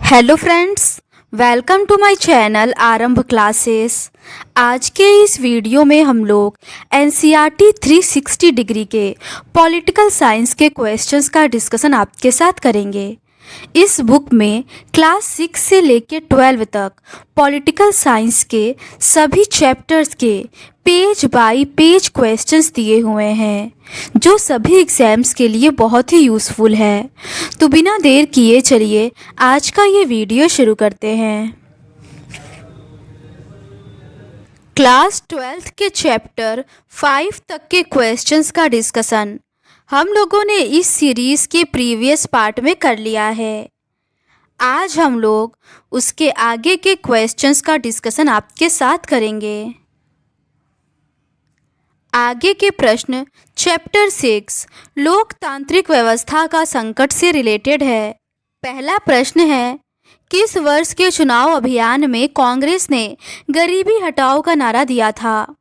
Hello friends, welcome to my channel Aarambh classes. आज के इस वीडियो में हम लोग एनसीईआरटी 360 डिग्री के पॉलिटिकल साइंस के क्वेश्चंस का डिस्कशन आपके साथ करेंगे। इस बुक में क्लास 6 से लेकर 12 तक पॉलिटिकल साइंस के सभी चैप्टर्स के पेज बाय पेज क्वेश्चंस दिए हुए हैं, जो सभी एग्जाम्स के लिए बहुत ही यूज़फुल है। तो बिना देर किए चलिए आज का ये वीडियो शुरू करते हैं। क्लास 12th के चैप्टर 5 तक के क्वेश्चंस का डिस्कशन हम लोगों ने इस सीरीज़ के प्रीवियस पार्ट में कर लिया है। आज हम लोग उसके आगे के क्वेश्चंस का डिस्कशन आपके साथ करेंगे। आगे के प्रश्न चैप्टर 6 लोकतांत्रिक व्यवस्था का संकट से रिलेटेड है। पहला प्रश्न है, किस वर्ष के चुनाव अभियान में कांग्रेस ने गरीबी हटाओ का नारा दिया था?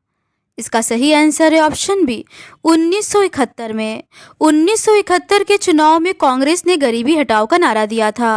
इसका सही आंसर है ऑप्शन बी, 1971 में। 1971 के चुनाव में कांग्रेस ने गरीबी हटाओ का नारा दिया था।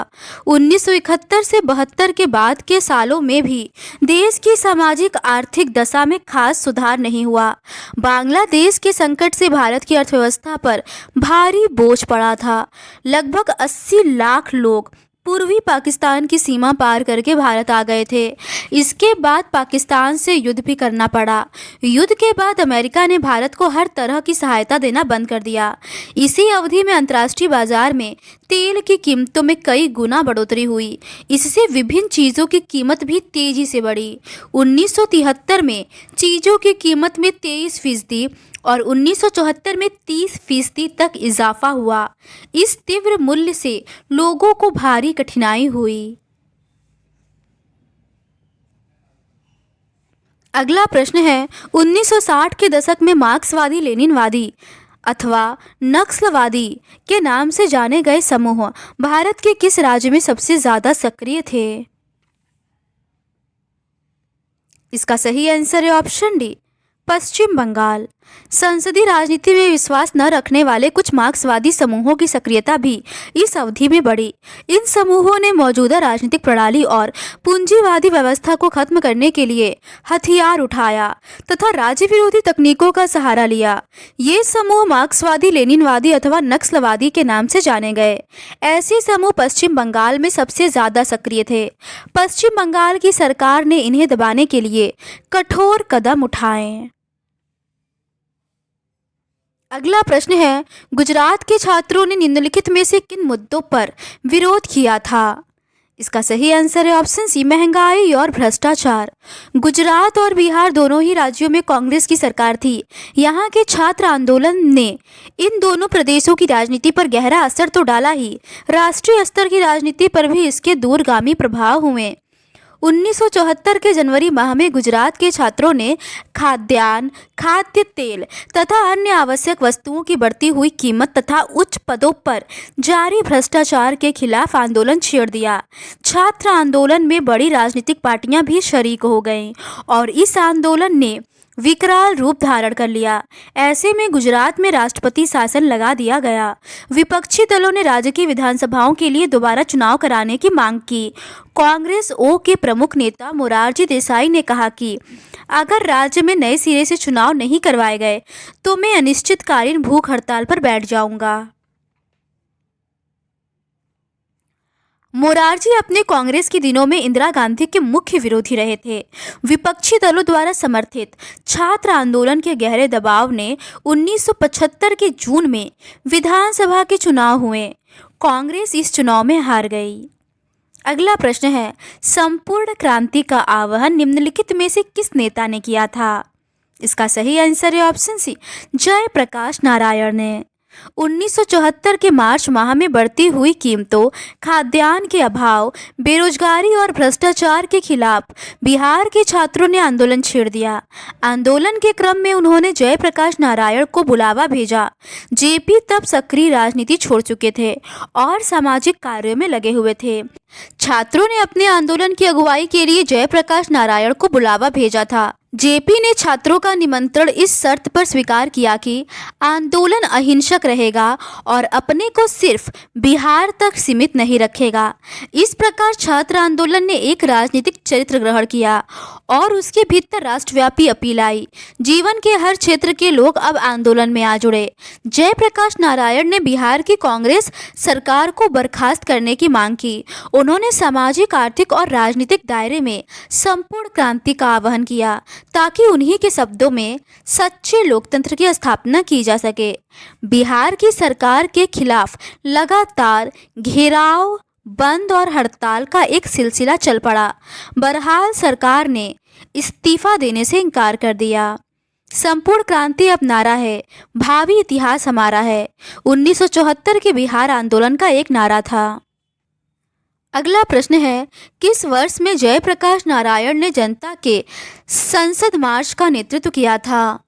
1971 से 72 के बाद के सालों में भी देश की सामाजिक आर्थिक दशा में खास सुधार नहीं हुआ। बांग्लादेश के संकट से भारत की अर्थव्यवस्था पर भारी बोझ पड़ा था। लगभग 80 लाख लोग पूर्वी पाकिस्तान की सीमा पार करके भारत आ गए थे। इसके बाद पाकिस्तान से युद्ध भी करना पड़ा। युद्ध के बाद अमेरिका ने भारत को हर तरह की सहायता देना बंद कर दिया। इसी अवधि में अंतर्राष्ट्रीय बाजार में तेल की कीमतों में कई गुना बढ़ोतरी हुई। इससे विभिन्न चीज़ों की कीमत भी तेजी से बढ़ी। 1973 में चीज़ों की कीमत में 23% और 1974 में 30% तक इजाफा हुआ। इस तीव्र मूल्य से लोगों को भारी कठिनाई हुई। अगला प्रश्न है, 1960 के दशक में मार्क्सवादी लेनिनवादी अथवा नक्सलवादी के नाम से जाने गए समूह भारत के किस राज्य में सबसे ज़्यादा सक्रिय थे? इसका सही आंसर है ऑप्शन डी, पश्चिम बंगाल। संसदीय राजनीति में विश्वास न रखने वाले कुछ मार्क्सवादी समूहों की सक्रियता भी इस अवधि में बढ़ी। इन समूहों ने मौजूदा राजनीतिक प्रणाली और पूंजीवादी व्यवस्था को खत्म करने के लिए हथियार उठाया तथा राज्य विरोधी तकनीकों का सहारा लिया। ये समूह मार्क्सवादी, लेनिनवादी अथवा नक्सलवादी के नाम से जाने गए। ऐसे समूह पश्चिम बंगाल में सबसे ज़्यादा सक्रिय थे। पश्चिम बंगाल की सरकार ने इन्हें दबाने के लिए कठोर कदम उठाए। अगला प्रश्न है, गुजरात के छात्रों ने निम्नलिखित में से किन मुद्दों पर विरोध किया था? इसका सही आंसर है ऑप्शन सी, महंगाई और भ्रष्टाचार। गुजरात और बिहार दोनों ही राज्यों में कांग्रेस की सरकार थी। यहाँ के छात्र आंदोलन ने इन दोनों प्रदेशों की राजनीति पर गहरा असर तो डाला ही, राष्ट्रीय स्तर की राजनीति पर भी इसके दूरगामी प्रभाव हुए। 1974 के जनवरी माह में गुजरात के छात्रों ने खाद्यान्न, खाद्य तेल तथा अन्य आवश्यक वस्तुओं की बढ़ती हुई कीमत तथा उच्च पदों पर जारी भ्रष्टाचार के खिलाफ आंदोलन छेड़ दिया। छात्र आंदोलन में बड़ी राजनीतिक पार्टियां भी शरीक हो गईं और इस आंदोलन ने विकराल रूप धारण कर लिया। ऐसे में गुजरात में राष्ट्रपति शासन लगा दिया गया। विपक्षी दलों ने राज्य की विधानसभाओं के लिए दोबारा चुनाव कराने की मांग की। कांग्रेस ओ के प्रमुख नेता मोरारजी देसाई ने कहा कि अगर राज्य में नए सिरे से चुनाव नहीं करवाए गए तो मैं अनिश्चितकालीन भूख हड़ताल पर बैठ जाऊंगा। मोरारजी अपने कांग्रेस के दिनों में इंदिरा गांधी के मुख्य विरोधी रहे थे। विपक्षी दलों द्वारा समर्थित छात्र आंदोलन के गहरे दबाव ने 1975 के जून में विधानसभा के चुनाव हुए। कांग्रेस इस चुनाव में हार गई। अगला प्रश्न है, संपूर्ण क्रांति का आह्वान निम्नलिखित में से किस नेता ने किया था? इसका सही आंसर है ऑप्शन सी, जयप्रकाश नारायण ने। 1974 के मार्च माह में बढ़ती हुई कीमतों, खाद्यान्न के अभाव, बेरोजगारी और भ्रष्टाचार के खिलाफ बिहार के छात्रों ने आंदोलन छेड़ दिया। आंदोलन के क्रम में उन्होंने जयप्रकाश नारायण को बुलावा भेजा। जेपी तब सक्रिय राजनीति छोड़ चुके थे और सामाजिक कार्यों में लगे हुए थे। छात्रों ने अपने आंदोलन की अगुवाई के लिए जयप्रकाश नारायण को बुलावा भेजा था। जेपी ने छात्रों का निमंत्रण इस शर्त पर स्वीकार किया कि आंदोलन अहिंसक रहेगा और अपने को सिर्फ बिहार तक सीमित नहीं रखेगा। इस प्रकार छात्र आंदोलन ने एक राजनीतिक चरित्र ग्रहण किया और उसके भीतर राष्ट्रव्यापी अपील आई। जीवन के हर क्षेत्र के लोग अब आंदोलन में आ जुड़े। जयप्रकाश नारायण ने बिहार की कांग्रेस सरकार को बर्खास्त करने की मांग की। उन्होंने सामाजिक, आर्थिक और राजनीतिक दायरे में संपूर्ण क्रांति का आह्वान किया ताकि उन्हीं के शब्दों में सच्चे लोकतंत्र की स्थापना की जा सके। बिहार की सरकार के खिलाफ लगातार घेराव, बंद और हड़ताल का एक सिलसिला चल पड़ा। बहरहाल सरकार ने इस्तीफा देने से इनकार कर दिया। संपूर्ण क्रांति अब नारा है, भावी इतिहास हमारा है 1974 के बिहार आंदोलन का एक नारा था। अगला प्रश्न है, किस वर्ष में जयप्रकाश नारायण ने जनता के संसद मार्च का नेतृत्व किया था?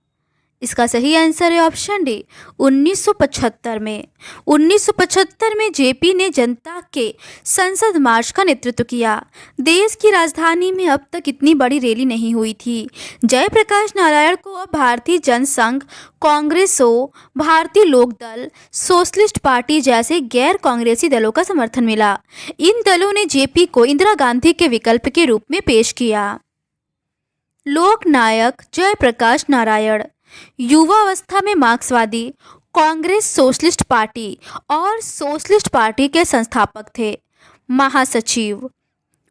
इसका सही आंसर है ऑप्शन डी 1975 में। 1975 में जेपी ने जनता के संसद मार्च का नेतृत्व किया। देश की राजधानी में अब तक इतनी बड़ी रैली नहीं हुई थी। जयप्रकाश नारायण को अब भारतीय जनसंघ, कांग्रेस, भारतीय लोकदल, सोशलिस्ट पार्टी जैसे गैर कांग्रेसी दलों का समर्थन मिला। इन दलों ने जेपी को इंदिरा गांधी के विकल्प के रूप में पेश किया। लोकनायक जयप्रकाश नारायण युवावस्था में मार्क्सवादी, कांग्रेस, सोशलिस्ट पार्टी और सोशलिस्ट पार्टी के संस्थापक थे। महासचिव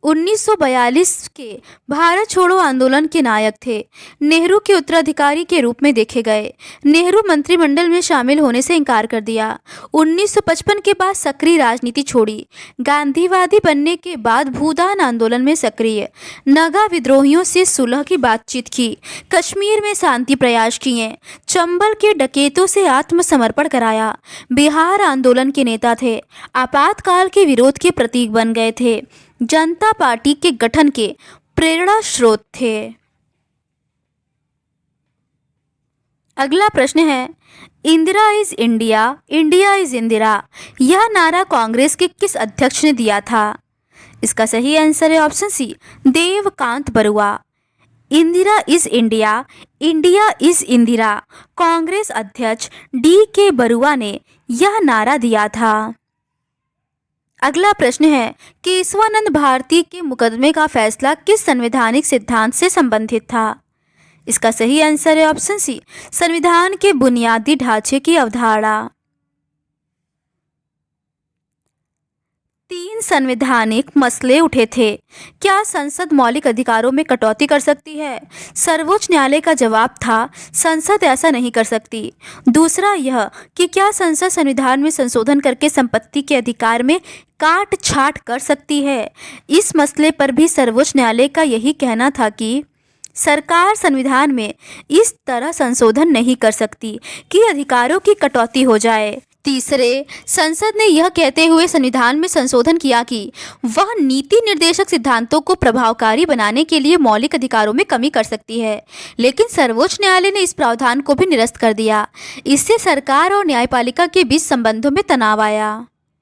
1942 के भारत छोड़ो आंदोलन के नायक थे। नेहरू के उत्तराधिकारी के रूप में देखे गए। नेहरू मंत्रिमंडल में शामिल होने से इनकार कर दिया। 1955 के बाद सक्रिय राजनीति छोड़ी। गांधीवादी बनने के बाद भूदान आंदोलन में सक्रिय। नागा विद्रोहियों से सुलह की बातचीत की। कश्मीर में शांति प्रयास किए। चंबल के डकैतों से आत्मसमर्पण कराया। बिहार आंदोलन के नेता थे। आपातकाल के विरोध के प्रतीक बन गए थे। जनता पार्टी के गठन के प्रेरणा स्रोत थे। अगला प्रश्न है, Indira is India, India is Indira, यह नारा कांग्रेस के किस अध्यक्ष ने दिया था? इसका सही आंसर है option C Devkant Barua. Indira is India, India is Indira, Congress अध्यक्ष D.K. बरुआ ने यह नारा दिया था। अगला प्रश्न है, केशवानंद भारती के मुकदमे का फैसला किस संवैधानिक सिद्धांत से संबंधित था? इसका सही आंसर है ऑप्शन सी संविधान के बुनियादी ढांचे की अवधारणा। 3 संवैधानिक मसले उठे थे। क्या संसद मौलिक अधिकारों में कटौती कर सकती है? सर्वोच्च न्यायालय का जवाब था संसद ऐसा नहीं कर सकती। दूसरा यह कि क्या संसद संविधान में संशोधन करके संपत्ति के अधिकार में काट छाट कर सकती है? इस मसले पर भी सर्वोच्च न्यायालय का यही कहना था कि सरकार संविधान में इस तरह संशोधन नहीं कर सकती कि अधिकारों की कटौती हो जाए। तीसरे, संसद ने यह कहते हुए संविधान में संशोधन किया कि वह नीति निर्देशक सिद्धांतों को प्रभावकारी बनाने के लिए मौलिक अधिकारों में कमी कर सकती है, लेकिन सर्वोच्च न्यायालय ने इस प्रावधान को भी निरस्त कर दिया। इससे सरकार और न्यायपालिका के बीच संबंधों में तनाव आया।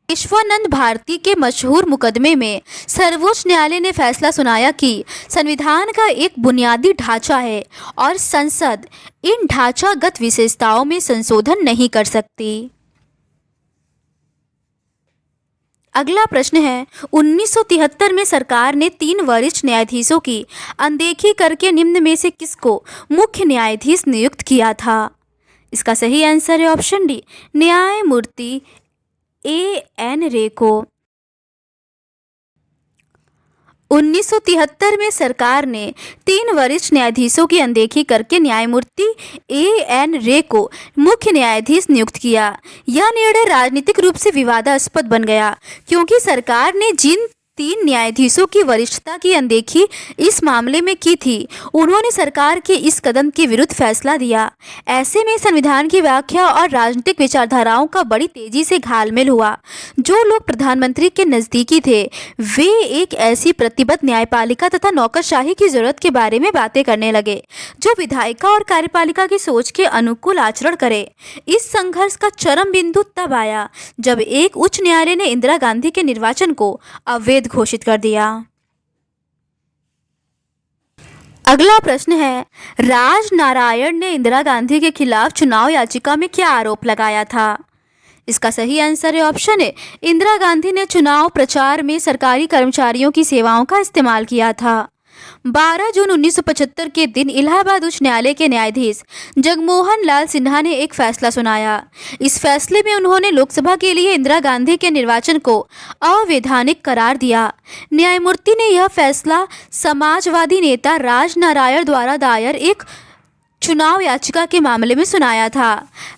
केशवानंद भारती के मशहूर मुकदमे में सर्वोच्च न्यायालय ने फैसला सुनाया कि संविधान का एक बुनियादी ढांचा है और संसद इन ढांचागत विशेषताओं में संशोधन नहीं कर सकती। अगला प्रश्न है, 1973 में सरकार ने 3 वरिष्ठ न्यायाधीशों की अनदेखी करके निम्न में से किसको मुख्य न्यायाधीश नियुक्त किया था? इसका सही आंसर है ऑप्शन डी न्यायमूर्ति A.N. रे को। 1973 में सरकार ने 3 वरिष्ठ न्यायाधीशों की अनदेखी करके न्यायमूर्ति A.N. रे को मुख्य न्यायाधीश नियुक्त किया। यह निर्णय राजनीतिक रूप से विवादास्पद बन गया क्योंकि सरकार ने जिन 3 न्यायाधीशों की वरिष्ठता की अनदेखी इस मामले में की थी, उन्होंने सरकार के इस कदम के विरुद्ध फैसला दिया। ऐसे में संविधान की व्याख्या और राजनीतिक विचारधाराओं का बड़ी तेजी से घालमेल हुआ। जो लोग प्रधानमंत्री के नज़दीकी थे, वे एक ऐसी प्रतिबद्ध न्यायपालिका तथा नौकरशाही की जरूरत के बारे में बातें करने लगे जो विधायिका और कार्यपालिका की सोच के अनुकूल आचरण करे। इस संघर्ष का चरम बिंदु तब आया जब एक उच्च न्यायालय ने इंदिरा गांधी के निर्वाचन को अवैध घोषित कर दिया। अगला प्रश्न है, राज नारायण ने इंदिरा गांधी के खिलाफ चुनाव याचिका में क्या आरोप लगाया था? इसका सही आंसर है ऑप्शन ए, इंदिरा गांधी ने चुनाव प्रचार में सरकारी कर्मचारियों की सेवाओं का इस्तेमाल किया था। 12 जून 1975 के दिन इलाहाबाद उच्च न्यायालय के न्यायाधीश जगमोहन लाल सिन्हा ने एक फैसला सुनाया। इस फैसले में उन्होंने लोकसभा के लिए इंदिरा गांधी के निर्वाचन को अवैधानिक करार दिया। न्यायमूर्ति ने यह फैसला समाजवादी नेता राज नारायण द्वारा दायर एक चुनाव याचिका के मामले में सुनाया था।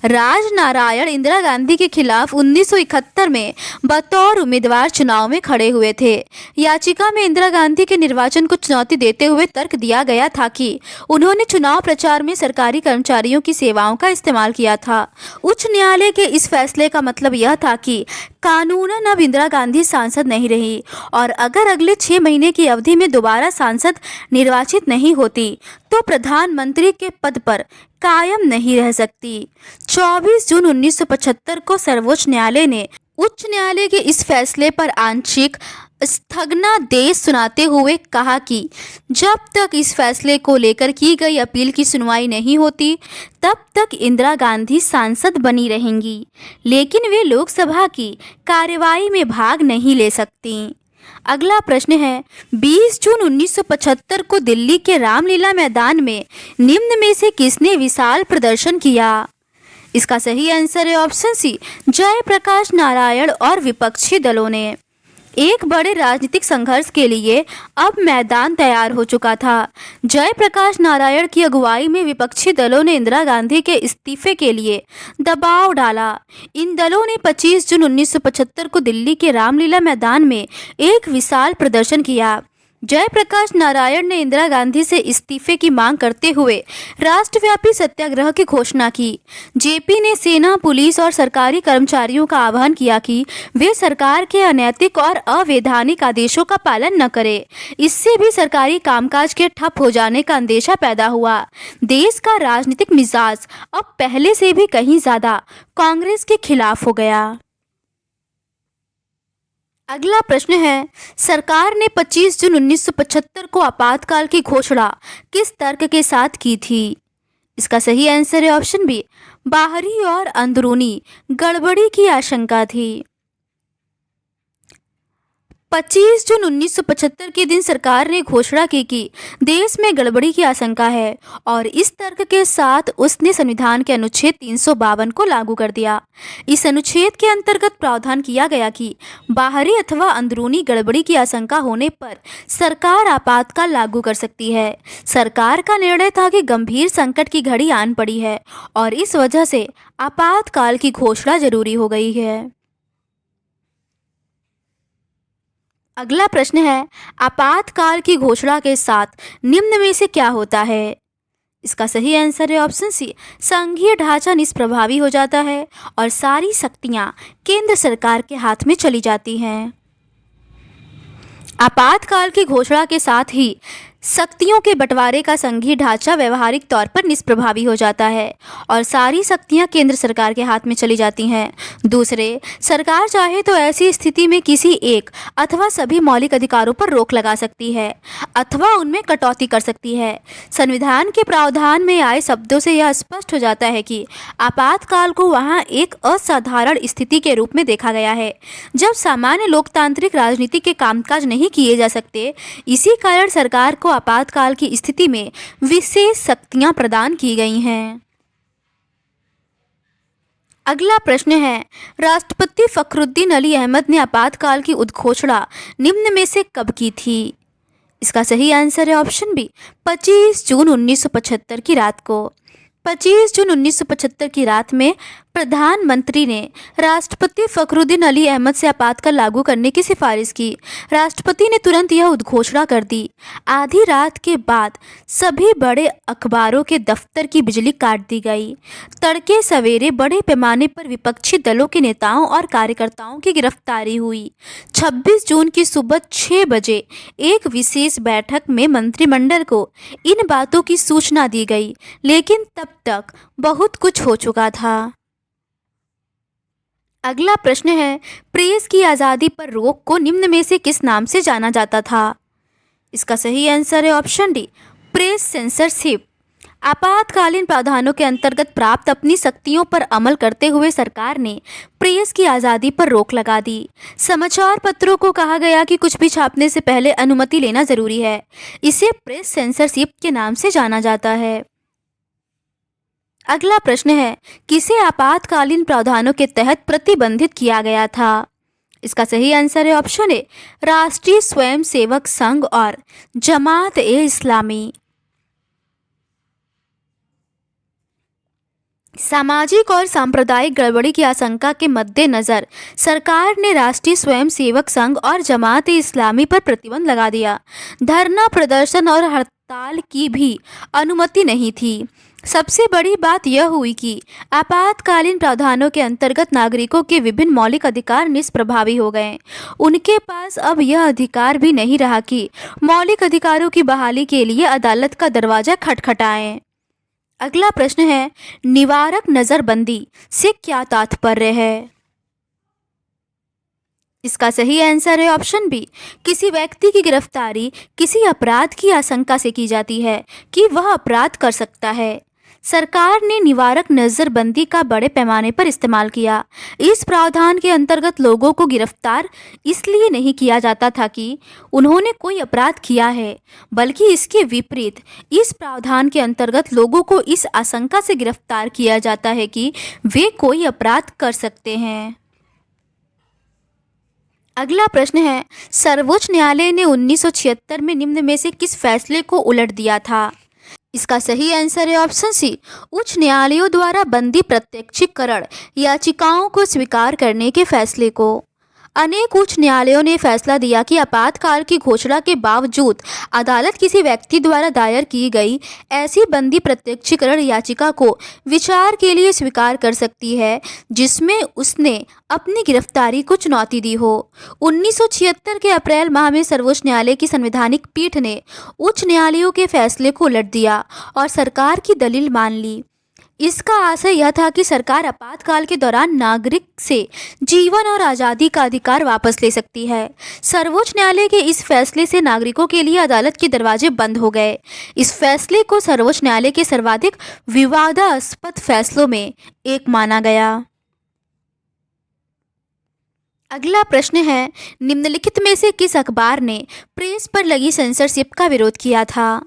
राज नारायण इंदिरा गांधी के खिलाफ 1971 में बतौर उम्मीदवार चुनाव में खड़े हुए थे। याचिका में इंदिरा गांधी के निर्वाचन को चुनौती देते हुए तर्क दिया गया था कि उन्होंने चुनाव प्रचार में सरकारी कर्मचारियों की सेवाओं का इस्तेमाल किया था। उच्च न्यायालय के इस फैसले का मतलब यह था कि कानूनन अब इंदिरा गांधी सांसद नहीं रही और अगर अगले 6 महीने की अवधि में दोबारा सांसद निर्वाचित नहीं होती तो प्रधानमंत्री के पद पर कायम नहीं रह सकती। 24 जून 1975 को सर्वोच्च न्यायालय ने उच्च न्यायालय के इस फैसले पर आंशिक स्थगनादेश सुनाते हुए कहा कि जब तक इस फैसले को लेकर की गई अपील की सुनवाई नहीं होती तब तक इंदिरा गांधी सांसद बनी रहेंगी, लेकिन वे लोकसभा की कार्यवाही में भाग नहीं ले सकती। अगला प्रश्न है, 20 जून 1975 को दिल्ली के रामलीला मैदान में निम्न में से किसने विशाल प्रदर्शन किया? इसका सही आंसर है ऑप्शन सी, जयप्रकाश नारायण और विपक्षी दलों ने। एक बड़े राजनीतिक संघर्ष के लिए अब मैदान तैयार हो चुका था। जयप्रकाश नारायण की अगुवाई में विपक्षी दलों ने इंदिरा गांधी के इस्तीफे के लिए दबाव डाला। इन दलों ने 25 जून 1975 को दिल्ली के रामलीला मैदान में एक विशाल प्रदर्शन किया। जयप्रकाश नारायण ने इंदिरा गांधी से इस्तीफे की मांग करते हुए राष्ट्रव्यापी सत्याग्रह की घोषणा की। जेपी ने सेना, पुलिस और सरकारी कर्मचारियों का आह्वान किया कि वे सरकार के अनैतिक और अवैधानिक आदेशों का पालन न करें। इससे भी सरकारी कामकाज के ठप हो जाने का अंदेशा पैदा हुआ। देश का राजनीतिक मिजाज अब पहले से भी कहीं ज्यादा कांग्रेस के खिलाफ हो गया। अगला प्रश्न है, सरकार ने 25 जून 1975 को आपातकाल की घोषणा किस तर्क के साथ की थी? इसका सही आंसर है ऑप्शन बी, बाहरी और अंदरूनी गड़बड़ी की आशंका थी। 25 जून 1975 के दिन सरकार ने घोषणा की कि देश में गड़बड़ी की आशंका है और इस तर्क के साथ उसने संविधान के अनुच्छेद 352 को लागू कर दिया। इस अनुच्छेद के अंतर्गत प्रावधान किया गया कि बाहरी अथवा अंदरूनी गड़बड़ी की आशंका होने पर सरकार आपातकाल लागू कर सकती है। सरकार का निर्णय था कि गंभीर संकट की घड़ी आन पड़ी है और इस वजह से आपातकाल की घोषणा जरूरी हो गई है। अगला प्रश्न है, आपातकाल की घोषणा के साथ निम्न में से क्या होता है? इसका सही आंसर है ऑप्शन सी, संघीय ढांचा निष्प्रभावी हो जाता है और सारी शक्तियां केंद्र सरकार के हाथ में चली जाती हैं। आपातकाल की घोषणा के साथ ही शक्तियों के बंटवारे का संघीय ढांचा व्यवहारिक तौर पर निष्प्रभावी हो जाता है और सारी शक्तियां केंद्र सरकार के हाथ में चली जाती हैं। दूसरे, सरकार चाहे तो ऐसी स्थिति में किसी एक अथवा सभी मौलिक अधिकारों पर रोक लगा सकती है अथवा उनमें कटौती कर सकती है। संविधान के प्रावधान में आए शब्दों से यह स्पष्ट हो जाता है कि आपातकाल को वहां एक असाधारण स्थिति के रूप में देखा गया है जब सामान्य लोकतांत्रिक राजनीति के कामकाज नहीं किए जा सकते। इसी कारण सरकार को आपातकाल की स्थिति में विशेष शक्तियां प्रदान की गई हैं। अगला प्रश्न है, राष्ट्रपति फखरुद्दीन अली अहमद ने आपातकाल की उद्घोषणा निम्न में से कब की थी? इसका सही आंसर है ऑप्शन बी, 25 जून 1975 की रात को। 25 जून 1975 की रात में प्रधानमंत्री ने राष्ट्रपति फखरुद्दीन अली अहमद से आपातकाल लागू करने की सिफारिश की। राष्ट्रपति ने तुरंत यह उद्घोषणा कर दी। आधी रात के बाद सभी बड़े अखबारों के दफ्तर की बिजली काट दी गई। तड़के सवेरे बड़े पैमाने पर विपक्षी दलों के नेताओं और कार्यकर्ताओं की गिरफ्तारी हुई। 26 जून की सुबह 6 बजे एक विशेष बैठक में मंत्रिमंडल को इन बातों की सूचना दी गई, लेकिन तब तक बहुत कुछ हो चुका था। अगला प्रश्न है, प्रेस की आज़ादी पर रोक को निम्न में से किस नाम से जाना जाता था? इसका सही आंसर है ऑप्शन डी, प्रेस सेंसरशिप। आपातकालीन प्रावधानों के अंतर्गत प्राप्त अपनी शक्तियों पर अमल करते हुए सरकार ने प्रेस की आज़ादी पर रोक लगा दी। समाचार पत्रों को कहा गया कि कुछ भी छापने से पहले अनुमति लेना जरूरी है। इसे प्रेस सेंसरशिप के नाम से जाना जाता है। अगला प्रश्न है, किसे आपातकालीन प्रावधानों के तहत प्रतिबंधित किया गया था? इसका सही आंसर है ऑप्शन ए, राष्ट्रीय स्वयंसेवक संघ और जमात ए इस्लामी। सामाजिक और सांप्रदायिक गड़बड़ी की आशंका के मद्देनजर सरकार ने राष्ट्रीय स्वयंसेवक संघ और जमात ए इस्लामी पर प्रतिबंध लगा दिया। धरना प्रदर्शन और हड़ताल की भी अनुमति नहीं थी। सबसे बड़ी बात यह हुई कि आपातकालीन प्रावधानों के अंतर्गत नागरिकों के विभिन्न मौलिक अधिकार निष्प्रभावी हो गए। उनके पास अब यह अधिकार भी नहीं रहा कि मौलिक अधिकारों की बहाली के लिए अदालत का दरवाजा खटखटाएं। अगला प्रश्न है, निवारक नजरबंदी से क्या तात्पर्य है? इसका सही आंसर है ऑप्शन बी, किसी व्यक्ति की गिरफ्तारी किसी अपराध की आशंका से की जाती है कि वह अपराध कर सकता है। सरकार ने निवारक नजरबंदी का बड़े पैमाने पर इस्तेमाल किया। इस प्रावधान के अंतर्गत लोगों को गिरफ्तार इसलिए नहीं किया जाता था कि उन्होंने कोई अपराध किया है, बल्कि इसके विपरीत इस प्रावधान के अंतर्गत लोगों को इस आशंका से गिरफ्तार किया जाता है कि वे कोई अपराध कर सकते हैं। अगला प्रश्न है, सर्वोच्च न्यायालय ने 1976 में निम्न में से किस फैसले को उलट दिया था? इसका सही आंसर है ऑप्शन सी, उच्च न्यायालयों द्वारा बंदी प्रत्यक्षीकरण याचिकाओं को स्वीकार करने के फैसले को। अनेक उच्च न्यायालयों ने फैसला दिया कि आपातकाल की घोषणा के बावजूद अदालत किसी व्यक्ति द्वारा दायर की गई ऐसी बंदी प्रत्यक्षीकरण याचिका को विचार के लिए स्वीकार कर सकती है जिसमें उसने अपनी गिरफ्तारी को चुनौती दी हो। 1976 के अप्रैल माह में सर्वोच्च न्यायालय की संवैधानिक पीठ ने उच्च न्यायालयों के फैसले को उलट दिया और सरकार की दलील मान ली। इसका आशय यह था कि सरकार आपातकाल के दौरान नागरिक से जीवन और आज़ादी का अधिकार वापस ले सकती है। सर्वोच्च न्यायालय के इस फैसले से नागरिकों के लिए अदालत के दरवाजे बंद हो गए। इस फैसले को सर्वोच्च न्यायालय के सर्वाधिक विवादास्पद फैसलों में एक माना गया। अगला प्रश्न है, निम्नलिखित में से किस अखबार ने प्रेस पर लगी सेंसरशिप का विरोध किया था?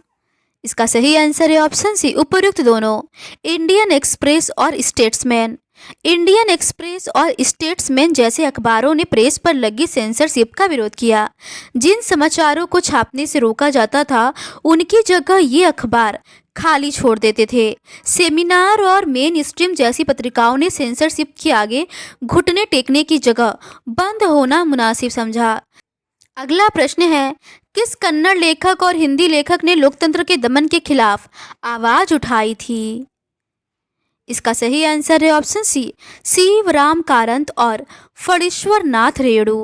इसका सही आंसर है ऑप्शन सी, उपयुक्त दोनों, इंडियन एक्सप्रेस और स्टेट्समैन। इंडियन एक्सप्रेस और स्टेट्समैन जैसे अखबारों ने प्रेस पर लगी सेंसरशिप का विरोध किया। जिन समाचारों को छापने से रोका जाता था उनकी जगह ये अखबार खाली छोड़ देते थे। सेमिनार और मेन स्ट्रीम जैसी पत्रिकाओं ने सेंसरशिप के आगे घुटने टेकने की जगह बंद होना मुनासिब समझा। अगला प्रश्न है, किस कन्नड़ लेखक और हिंदी लेखक ने लोकतंत्र के दमन के खिलाफ आवाज उठाई थी? इसका सही आंसर है ऑप्शन सी, शिवराम कारंत और फणीश्वर नाथ रेणु।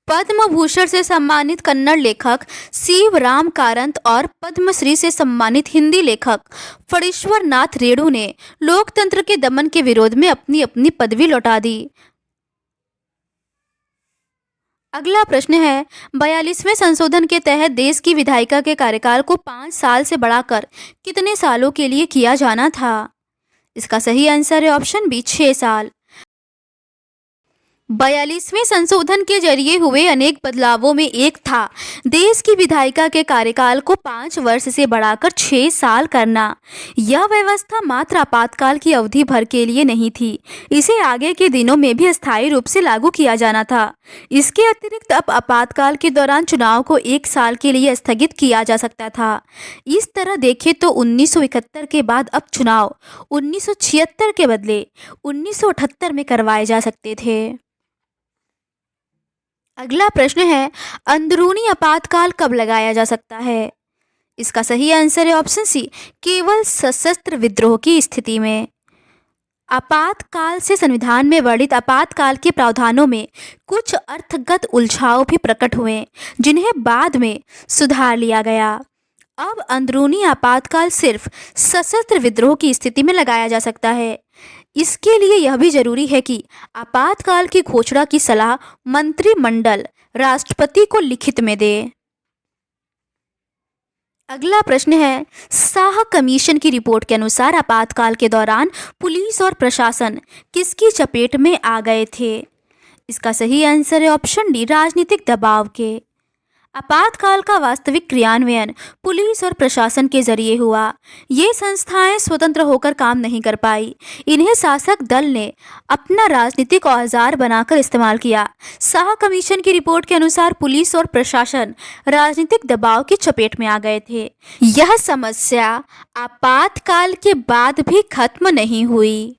पद्म भूषण से सम्मानित कन्नड़ लेखक शिवराम कारंत और पद्मश्री से सम्मानित हिंदी लेखक फणीश्वर नाथ रेणु ने लोकतंत्र के दमन के विरोध में अपनी अपनी पदवी लौटा दी। अगला प्रश्न है, 42वें संशोधन के तहत देश की विधायिका के कार्यकाल को 5 साल से बढ़ाकर कितने सालों के लिए किया जाना था? इसका सही आंसर है ऑप्शन बी, 6 साल। 42वें संशोधन के जरिए हुए अनेक बदलावों में एक था देश की विधायिका के कार्यकाल को 5 वर्ष से बढ़ाकर 6 साल करना। यह व्यवस्था मात्र आपातकाल की अवधि भर के लिए नहीं थी, इसे आगे के दिनों में भी अस्थायी रूप से लागू किया जाना था। इसके अतिरिक्त अब आपातकाल के दौरान चुनाव को 1 साल के लिए स्थगित किया जा सकता था। इस तरह देखें तो 1971 के बाद अब चुनाव 1976 के बदले 1978 में करवाए जा सकते थे। अगला प्रश्न है, अंदरूनी आपातकाल कब लगाया जा सकता है? इसका सही आंसर है ऑप्शन सी, केवल सशस्त्र विद्रोह की स्थिति में। आपातकाल से संविधान में वर्णित आपातकाल के प्रावधानों में कुछ अर्थगत उलझाव भी प्रकट हुए जिन्हें बाद में सुधार लिया गया। अब अंदरूनी आपातकाल सिर्फ सशस्त्र विद्रोह की स्थिति में लगाया जा सकता है। इसके लिए यह भी जरूरी है कि आपातकाल की घोषणा की सलाह मंत्रिमंडल राष्ट्रपति को लिखित में दे। अगला प्रश्न है, शाह कमीशन की रिपोर्ट के अनुसार आपातकाल के दौरान पुलिस और प्रशासन किसकी चपेट में आ गए थे? इसका सही आंसर है ऑप्शन डी, राजनीतिक दबाव के। आपातकाल का वास्तविक क्रियान्वयन पुलिस और प्रशासन के जरिए हुआ। ये संस्थाएं स्वतंत्र होकर काम नहीं कर पाई। इन्हें शासक दल ने अपना राजनीतिक औजार बनाकर इस्तेमाल किया। शाह कमीशन की रिपोर्ट के अनुसार पुलिस और प्रशासन राजनीतिक दबाव की चपेट में आ गए थे। यह समस्या आपातकाल के बाद भी खत्म नहीं हुई।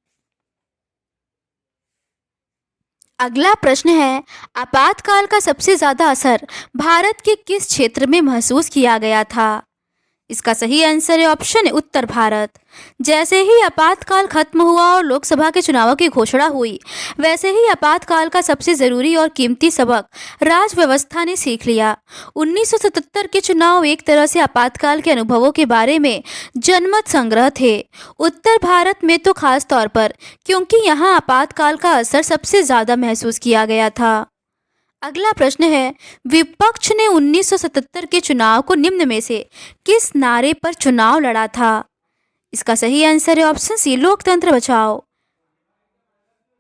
अगला प्रश्न है, आपातकाल का सबसे ज्यादा असर भारत के किस क्षेत्र में महसूस किया गया था? इसका सही आंसर है ऑप्शन है उत्तर भारत। जैसे ही आपातकाल खत्म हुआ और लोकसभा के चुनावों की घोषणा हुई, वैसे ही आपातकाल का सबसे जरूरी और कीमती सबक राज व्यवस्था ने सीख लिया। 1977 के चुनाव एक तरह से आपातकाल के अनुभवों के बारे में जनमत संग्रह थे। उत्तर भारत में तो खास तौर पर, क्योंकि यहाँ आपातकाल का असर सबसे ज्यादा महसूस किया गया था। अगला प्रश्न है, विपक्ष ने 1977 के चुनाव को निम्न में से किस नारे पर चुनाव लड़ा था? इसका सही आंसर है ऑप्शन सी, लोकतंत्र बचाओ।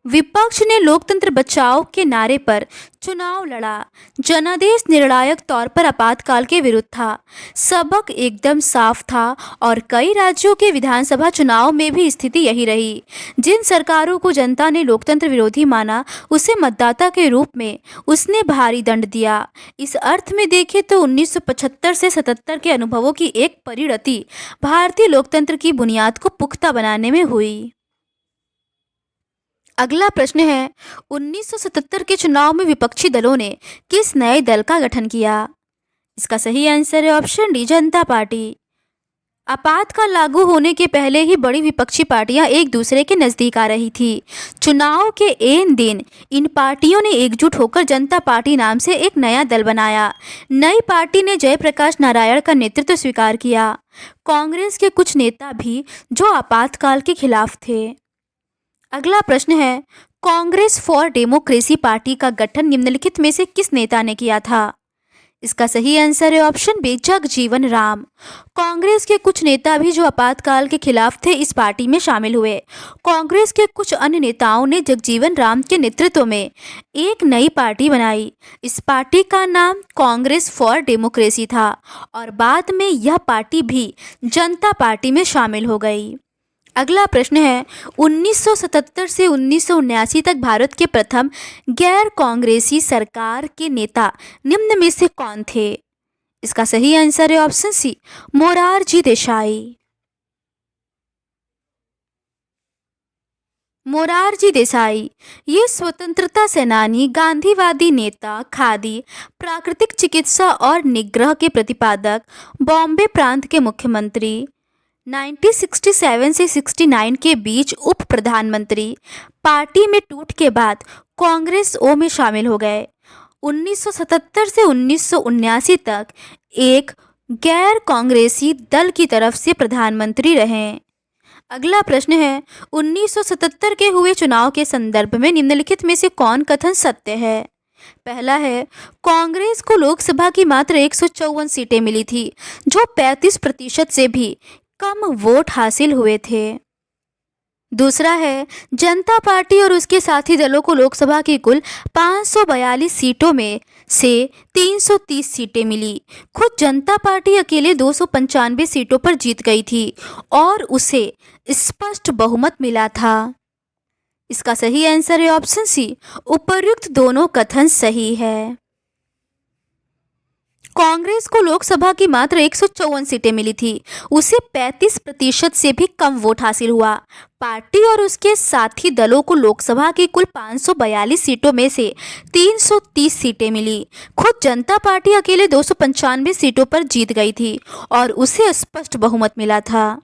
विपक्ष ने लोकतंत्र बचाओ के नारे पर चुनाव लड़ा। जनादेश निर्णायक तौर पर आपातकाल के विरुद्ध था। सबक एकदम साफ था और कई राज्यों के विधानसभा चुनाव में भी स्थिति यही रही। जिन सरकारों को जनता ने लोकतंत्र विरोधी माना, उसे मतदाता के रूप में उसने भारी दंड दिया। इस अर्थ में देखें तो 1975 से 77 के अनुभवों की एक परिणति भारतीय लोकतंत्र की बुनियाद को पुख्ता बनाने में हुई। अगला प्रश्न है, 1977 के चुनाव में विपक्षी दलों ने किस नए दल का गठन किया? इसका सही आंसर है ऑप्शन डी, जनता पार्टी। आपातकाल लागू होने के पहले ही बड़ी विपक्षी पार्टियां एक दूसरे के नजदीक आ रही थी। चुनाव के ऐन दिन इन पार्टियों ने एकजुट होकर जनता पार्टी नाम से एक नया दल बनाया। नई पार्टी ने जयप्रकाश नारायण का नेतृत्व स्वीकार किया। कांग्रेस के कुछ नेता भी जो आपातकाल के खिलाफ थे। अगला प्रश्न है, कांग्रेस फॉर डेमोक्रेसी पार्टी का गठन निम्नलिखित में से किस नेता ने किया था? इसका सही आंसर है ऑप्शन बी, जगजीवन राम। कांग्रेस के कुछ नेता भी जो आपातकाल के खिलाफ थे इस पार्टी में शामिल हुए। कांग्रेस के कुछ अन्य नेताओं ने जगजीवन राम के नेतृत्व में एक नई पार्टी बनाई। इस पार्टी का नाम कांग्रेस फॉर डेमोक्रेसी था और बाद में यह पार्टी भी जनता पार्टी में शामिल हो गई। अगला प्रश्न है, 1977 से 1979 तक भारत के प्रथम गैर कांग्रेसी सरकार के नेता निम्न में से कौन थे? इसका सही आंसर है ऑप्शन सी, मोरारजी देसाई। मोरारजी देसाई ये स्वतंत्रता सेनानी, गांधीवादी नेता, खादी, प्राकृतिक चिकित्सा और निग्रह के प्रतिपादक, बॉम्बे प्रांत के मुख्यमंत्री, 1967 से 69 के बीच उप प्रधानमंत्री, पार्टी में टूट के बाद कांग्रेस ओ में शामिल हो गए। 1977 से 1979 तक एक गैर कांग्रेसी दल की तरफ से प्रधानमंत्री रहे। अगला प्रश्न है, 1977 के हुए चुनाव के संदर्भ में निम्नलिखित में से कौन कथन सत्य है? पहला है, कांग्रेस को लोकसभा की मात्र 154 सीटें मिली थी, जो 35% से भी कम वोट हासिल हुए थे। दूसरा है, जनता पार्टी और उसके साथी दलों को लोकसभा की कुल 542 सीटों में से 330 सीटें मिली। खुद जनता पार्टी अकेले 295 सीटों पर जीत गई थी और उसे स्पष्ट बहुमत मिला था। इसका सही आंसर है ऑप्शन सी, उपर्युक्त दोनों कथन सही है। कांग्रेस को लोकसभा की मात्र 154 सीटें मिली थी, उसे 35% से भी कम वोट हासिल हुआ। पार्टी और उसके साथी दलों को लोकसभा की कुल 542 सीटों में से 330 सीटें मिली। खुद जनता पार्टी अकेले 295 सीटों पर जीत गई थी और उसे स्पष्ट बहुमत मिला था।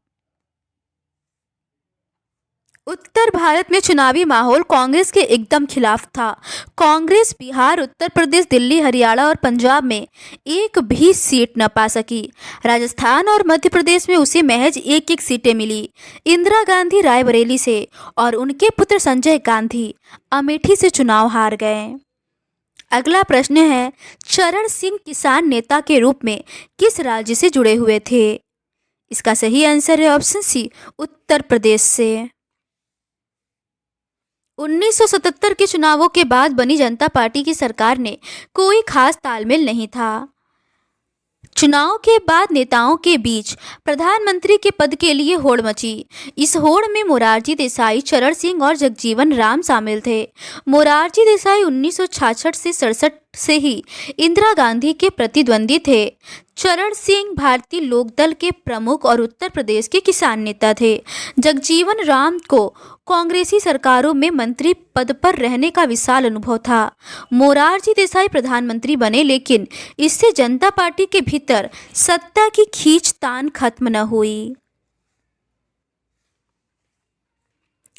उत्तर भारत में चुनावी माहौल कांग्रेस के एकदम खिलाफ था। कांग्रेस बिहार, उत्तर प्रदेश, दिल्ली, हरियाणा और पंजाब में एक भी सीट न पा सकी। राजस्थान और मध्य प्रदेश में उसे महज एक एक सीटें मिली। इंदिरा गांधी रायबरेली से और उनके पुत्र संजय गांधी अमेठी से चुनाव हार गए। अगला प्रश्न है, चरण सिंह किसान नेता के रूप में किस राज्य से जुड़े हुए थे? इसका सही आंसर है ऑप्शन सी, उत्तर प्रदेश से। 1977 के चुनावों के बाद बनी जनता पार्टी की सरकार ने कोई खास तालमेल नहीं था। चुनाव के बाद नेताओं के बीच प्रधानमंत्री के पद के लिए होड़ मची। इस होड़ में मोरारजी देसाई, चरण सिंह और जगजीवन राम शामिल थे। मोरारजी देसाई 1966 से 67 से ही इंदिरा गांधी के प्रतिद्वंदी थे। चरण सिंह भारतीय लोकदल के प्रमुख और उत्तर प्रदेश के किसान नेता थे। जगजीवन राम को कांग्रेसी सरकारों में मंत्री पद पर रहने का विशाल अनुभव था। मोरारजी देसाई प्रधानमंत्री बने, लेकिन इससे जनता पार्टी के भीतर सत्ता की खींचतान खत्म न हुई।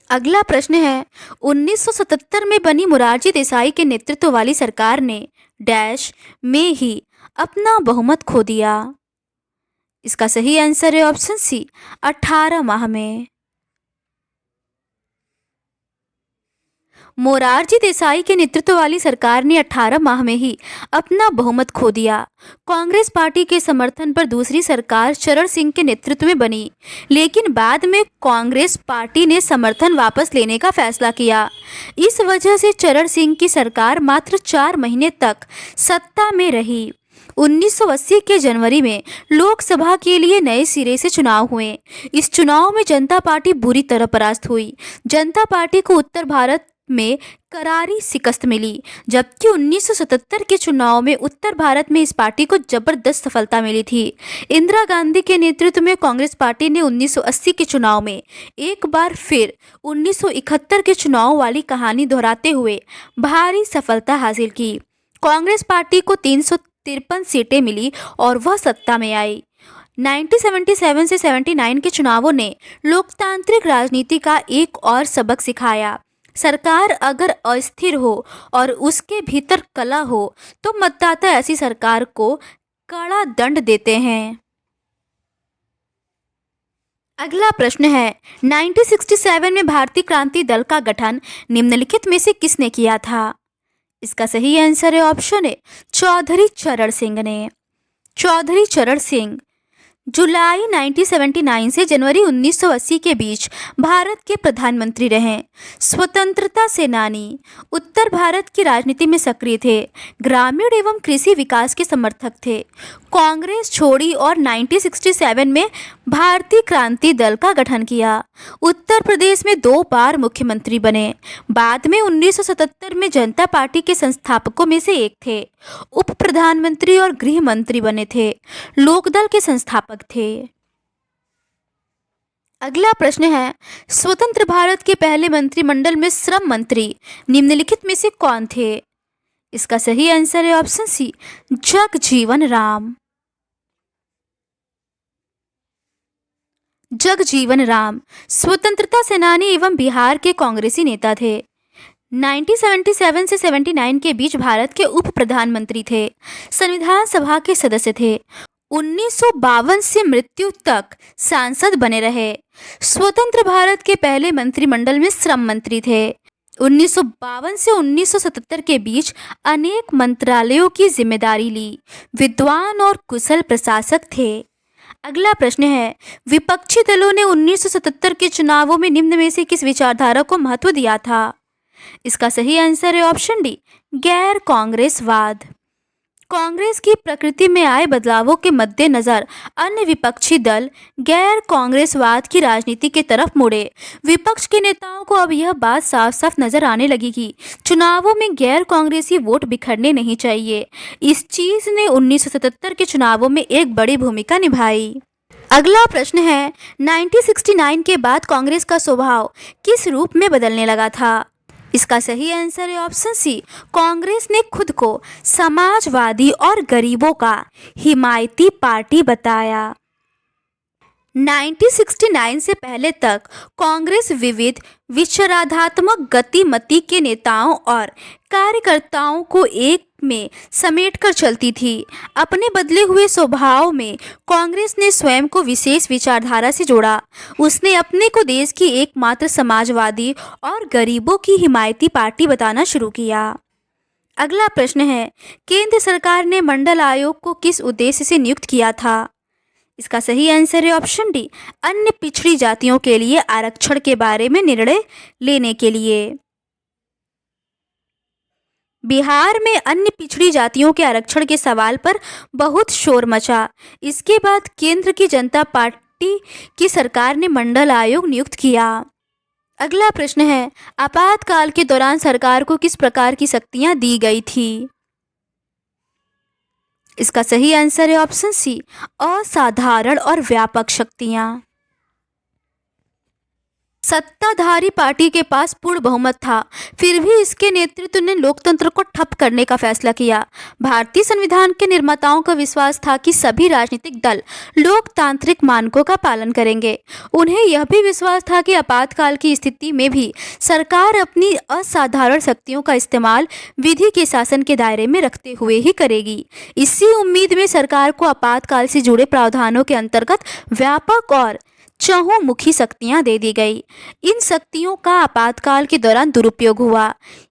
अगला प्रश्न है, 1977 में बनी मोरारजी देसाई के नेतृत्व वाली सरकार ने डैश में ही अपना बहुमत खो दिया। इसका सही आंसर है ऑप्शन सी, 18 माह में। मोरारजी देसाई के नेतृत्व वाली सरकार ने 18 माह में ही अपना बहुमत खो दिया। कांग्रेस पार्टी के समर्थन पर दूसरी सरकार चरण सिंह के नेतृत्व में बनी, लेकिन बाद में कांग्रेस पार्टी ने समर्थन वापस लेने का फैसला किया। इस वजह से चरण सिंह की सरकार मात्र 4 महीने तक सत्ता में रही। 1980 के जनवरी में लोकसभा के लिए नए सिरे से चुनाव हुए। इस चुनाव में जनता पार्टी बुरी तरह परास्त हुई। जनता पार्टी को उत्तर भारत में करारी शिकस्त मिली, जबकि 1977 के चुनाव में उत्तर भारत में इस पार्टी को जबरदस्त सफलता मिली थी। इंदिरा गांधी के नेतृत्व में कांग्रेस पार्टी ने 1980 के चुनाव में एक बार फिर 1971 के चुनाव वाली कहानी दोहराते हुए भारी सफलता हासिल की। कांग्रेस पार्टी को 353 सीटें मिली और वह सत्ता में आई। 1977 से 79 के चुनावों ने लोकतांत्रिक राजनीति का एक और सबक सिखाया। सरकार अगर अस्थिर हो और उसके भीतर कला हो तो मतदाता ऐसी सरकार को कड़ा दंड देते हैं। अगला प्रश्न है, 1967 में भारतीय क्रांति दल का गठन निम्नलिखित में से किसने किया था? इसका सही आंसर है ऑप्शन ए, चौधरी चरण सिंह ने। चौधरी चरण सिंह जुलाई 1979 से जनवरी 1980 के बीच भारत के प्रधानमंत्री रहे। स्वतंत्रता सेनानी, उत्तर भारत की राजनीति में सक्रिय थे। ग्रामीण एवं कृषि विकास के समर्थक थे। कांग्रेस छोड़ी और 1967 में भारतीय क्रांति दल का गठन किया। उत्तर प्रदेश में 2 बार मुख्यमंत्री बने। बाद में 1977 में जनता पार्टी के संस्थापकों में से एक थे। उप प्रधानमंत्री और गृह मंत्री बने थे। लोकदल के संस्थापक थे। अगला प्रश्न है, स्वतंत्र भारत के पहले मंत्रिमंडल में श्रम मंत्री निम्नलिखित में से कौन थे? इसका सही आंसर है ऑप्शन सी, जगजीवन राम। जगजीवन राम स्वतंत्रता सेनानी एवं बिहार के कांग्रेसी नेता थे। 1977 से 79 के बीच भारत के उप प्रधानमंत्री थे। संविधान सभा के सदस्य थे। 1952 से मृत्यु तक सांसद बने रहे। स्वतंत्र भारत के पहले मंत्रिमंडल में श्रम मंत्री थे। 1952 से 1977 के बीच अनेक मंत्रालयों की जिम्मेदारी ली। विद्वान और कुशल प्रशासक थे। अगला प्रश्न है, विपक्षी दलों ने 1977 के चुनावों में निम्न में से किस विचारधारा को महत्व दिया था? इसका सही आंसर है ऑप्शन डी, गैर कांग्रेसवाद। कांग्रेस की प्रकृति में आए बदलावों के मद्देनजर अन्य विपक्षी दल गैर कांग्रेसवाद की राजनीति की तरफ मुड़े। विपक्ष के नेताओं को अब यह बात साफ साफ नजर आने लगी कि चुनावों में गैर कांग्रेसी वोट बिखरने नहीं चाहिए। इस चीज ने 1977 के चुनावों में एक बड़ी भूमिका निभाई। अगला प्रश्न है, 1969 के बाद कांग्रेस का स्वभाव किस रूप में बदलने लगा था? इसका सही आंसर है ऑप्शन सी, कांग्रेस ने खुद को समाजवादी और गरीबों का हिमायती पार्टी बताया। 1969 से पहले तक कांग्रेस विविध विचारात्मक गतिमति के नेताओं और कार्यकर्ताओं को एक में समेटकर चलती थी। अपने बदले हुए स्वभाव में कांग्रेस ने स्वयं को विशेष विचारधारा से जोड़ा। उसने अपने को देश की एकमात्र समाजवादी और गरीबों की हिमायती पार्टी बताना शुरू किया। अगला प्रश्न है, केंद्र सरकार ने मंडल आयोग को किस उद्देश्य से नियुक्त किया था? इसका सही आंसर है ऑप्शन डी, अन्य पिछड़ी जातियों के लिए आरक्षण के बारे में निर्णय लेने के लिए। बिहार में अन्य पिछड़ी जातियों के आरक्षण के सवाल पर बहुत शोर मचा। इसके बाद केंद्र की जनता पार्टी की सरकार ने मंडल आयोग नियुक्त किया। अगला प्रश्न है, आपातकाल के दौरान सरकार को किस प्रकार की शक्तियां दी गई थी? इसका सही आंसर है ऑप्शन सी, असाधारण और व्यापक शक्तियां। सत्ताधारी पार्टी के पास पूर्ण बहुमत था, फिर भी इसके नेतृत्व ने लोकतंत्र को ठप करने का फैसला किया। भारतीय संविधान के निर्माताओं का विश्वास था कि सभी राजनीतिक दल लोकतांत्रिक मानकों का पालन करेंगे। उन्हें यह भी विश्वास था कि आपातकाल की स्थिति में भी सरकार अपनी असाधारण शक्तियों का इस्तेमाल विधि के शासन के दायरे में रखते हुए ही करेगी। इसी उम्मीद में सरकार को आपातकाल से जुड़े प्रावधानों के अंतर्गत व्यापक और चहुमुखी शक्तियां दे दी गई। इन शक्तियों का आपातकाल के दौरान दुरुपयोग हुआ।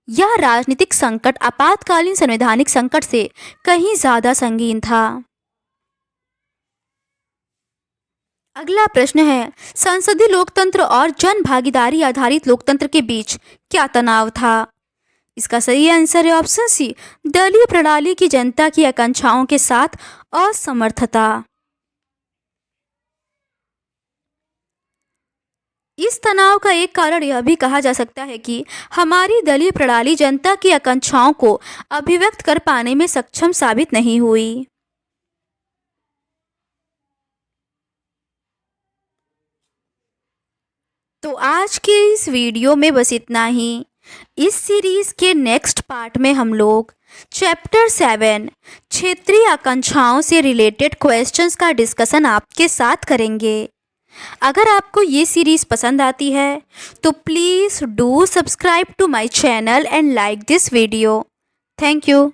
यह राजनीतिक संकट आपातकालीन संवैधानिक संकट से कहीं ज्यादा संगीन था। अगला प्रश्न है, संसदीय लोकतंत्र और जन भागीदारी आधारित लोकतंत्र के बीच क्या तनाव था? इसका सही आंसर है ऑप्शन सी, दलीय प्रणाली की जनता की आकांक्षाओं के साथ असमर्थता। इस तनाव का एक कारण यह भी कहा जा सकता है कि हमारी दलीय प्रणाली जनता की आकांक्षाओं को अभिव्यक्त कर पाने में सक्षम साबित नहीं हुई। तो आज के इस वीडियो में बस इतना ही। इस सीरीज के नेक्स्ट पार्ट में हम लोग चैप्टर 7 क्षेत्रीय आकांक्षाओं से रिलेटेड क्वेश्चंस का डिस्कशन आपके साथ करेंगे। अगर आपको ये सीरीज पसंद आती है तो please do subscribe to my channel and like this video. Thank you.